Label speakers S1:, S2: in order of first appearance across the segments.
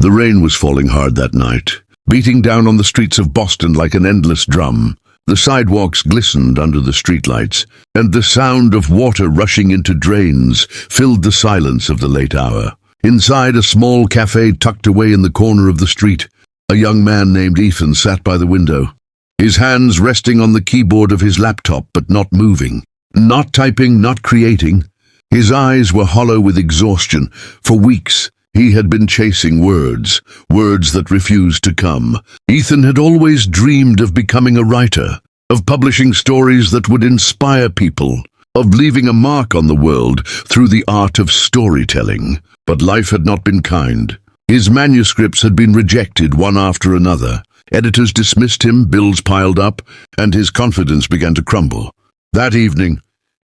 S1: The rain was falling hard that night, beating down on the streets of Boston like an endless drum. The sidewalks glistened under the streetlights, and the sound of water rushing into drains filled the silence of the late hour. Inside a small café tucked away in the corner of the street, a young man named Ethan sat by the window, his hands resting on the keyboard of his laptop but not moving. Not typing, not creating. His eyes were hollow with exhaustion. For weeks, he had been chasing words that refused to come. Ethan had always dreamed of becoming a writer, of publishing stories that would inspire people, of leaving a mark on the world through the art of storytelling. But life had not been kind. His manuscripts had been rejected one after another. Editors dismissed him, bills piled up, and his confidence began to crumble. That evening,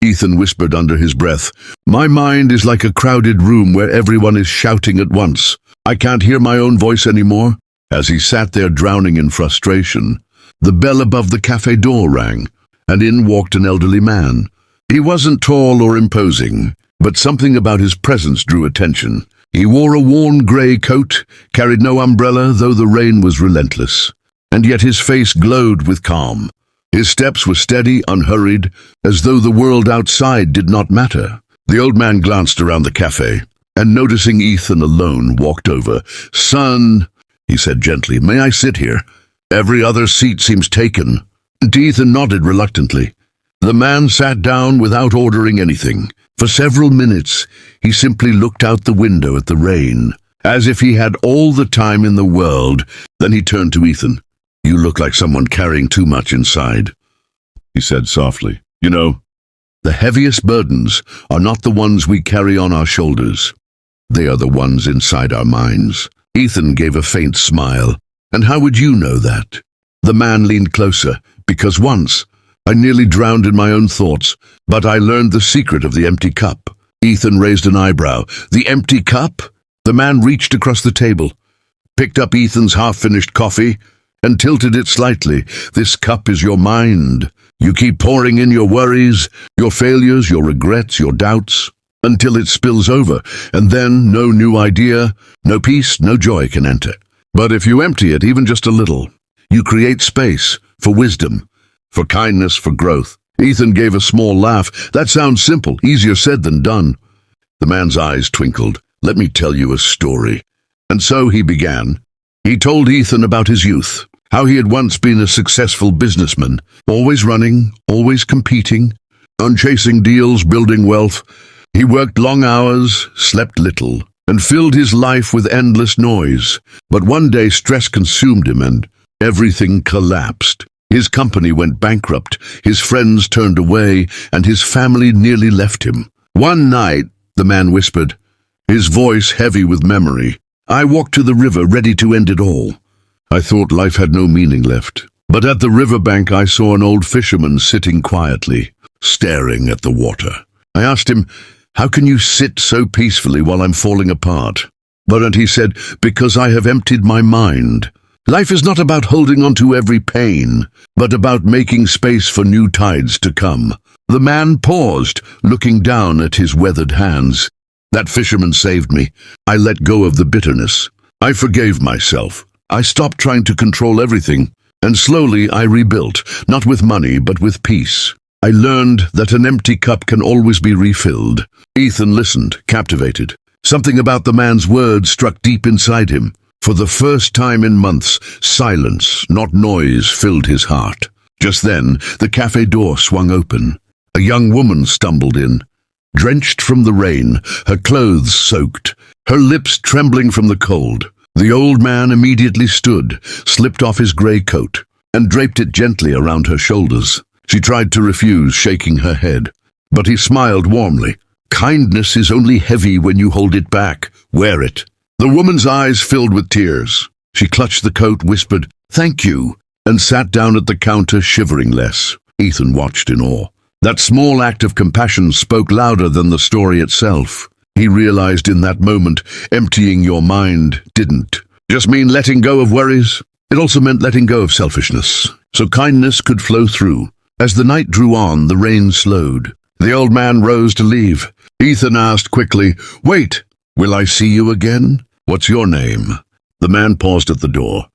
S1: Ethan whispered under his breath, "My mind is like a crowded room where everyone is shouting at once. I can't hear my own voice anymore." As he sat there drowning in frustration, the bell above the cafe door rang, and in walked an elderly man. He wasn't tall or imposing, but something about his presence drew attention. He wore a worn grey coat, carried no umbrella, though the rain was relentless, and yet his face glowed with calm. His steps were steady, unhurried, as though the world outside did not matter. The old man glanced around the cafe, and noticing Ethan alone, walked over. "Son," he said gently, "may I sit here? Every other seat seems taken." Ethan nodded reluctantly. The man sat down without ordering anything. For several minutes, he simply looked out the window at the rain, as if he had all the time in the world. Then he turned to Ethan. "You look like someone carrying too much inside," he said softly. "You know, the heaviest burdens are not the ones we carry on our shoulders. They are the ones inside our minds." Ethan gave a faint smile. "And how would you know that?" The man leaned closer. "Because once, I nearly drowned in my own thoughts, but I learned the secret of the empty cup." Ethan raised an eyebrow. "The empty cup?" The man reached across the table, picked up Ethan's half-finished coffee, and tilted it slightly. "This cup is your mind. You keep pouring in your worries, your failures, your regrets, your doubts, until it spills over, and then no new idea, no peace, no joy can enter. But if you empty it even just a little, you create space for wisdom, for kindness, for growth." Ethan gave a small laugh. "That sounds simple, easier said than done." The man's eyes twinkled. "Let me tell you a story." And so he began. He told Ethan about his youth, how he had once been a successful businessman, always running, always competing, on chasing deals, building wealth. He worked long hours, slept little, and filled his life with endless noise. But one day stress consumed him and everything collapsed. His company went bankrupt, his friends turned away, and his family nearly left him. "One night," the man whispered, his voice heavy with memory, "I walked to the river ready to end it all. I thought life had no meaning left. But at the riverbank I saw an old fisherman sitting quietly, staring at the water. I asked him, 'How can you sit so peacefully while I'm falling apart?' And he said, 'Because I have emptied my mind. Life is not about holding on to every pain, but about making space for new tides to come.'" The man paused, looking down at his weathered hands. "That fisherman saved me. I let go of the bitterness. I forgave myself. I stopped trying to control everything, and slowly I rebuilt, not with money, but with peace. I learned that an empty cup can always be refilled." Ethan listened, captivated. Something about the man's words struck deep inside him. For the first time in months, silence, not noise, filled his heart. Just then, the cafe door swung open. A young woman stumbled in, drenched from the rain, her clothes soaked, her lips trembling from the cold. The old man immediately stood, slipped off his grey coat, and draped it gently around her shoulders. She tried to refuse, shaking her head, but he smiled warmly. "Kindness is only heavy when you hold it back. Wear it." The woman's eyes filled with tears. She clutched the coat, whispered, "Thank you," and sat down at the counter, shivering less. Ethan watched in awe. That small act of compassion spoke louder than the story itself. He realized in that moment, emptying your mind didn't just mean letting go of worries. It also meant letting go of selfishness, so kindness could flow through. As the night drew on, the rain slowed. The old man rose to leave. Ethan asked quickly, "Wait, will I see you again? What's your name?" The man paused at the door,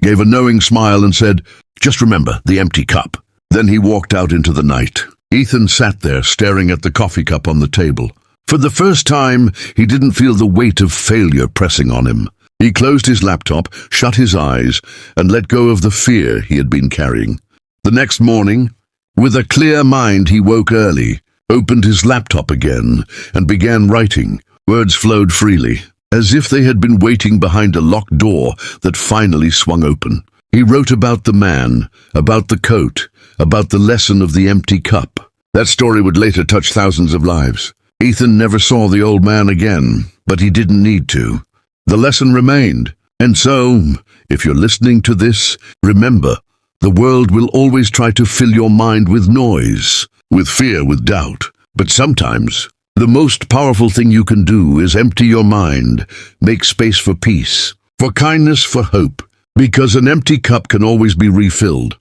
S1: gave a knowing smile and said, "Just remember, the empty cup." Then he walked out into the night. Ethan sat there staring at the coffee cup on the table. For the first time, he didn't feel the weight of failure pressing on him. He closed his laptop, shut his eyes, and let go of the fear he had been carrying. The next morning, with a clear mind, he woke early, opened his laptop again, and began writing. Words flowed freely, as if they had been waiting behind a locked door that finally swung open. He wrote about the man, about the coat, about the lesson of the empty cup. That story would later touch thousands of lives. Ethan never saw the old man again, but he didn't need to. The lesson remained. And so, if you're listening to this, remember, the world will always try to fill your mind with noise, with fear, with doubt. But sometimes, the most powerful thing you can do is empty your mind, make space for peace, for kindness, for hope, because an empty cup can always be refilled.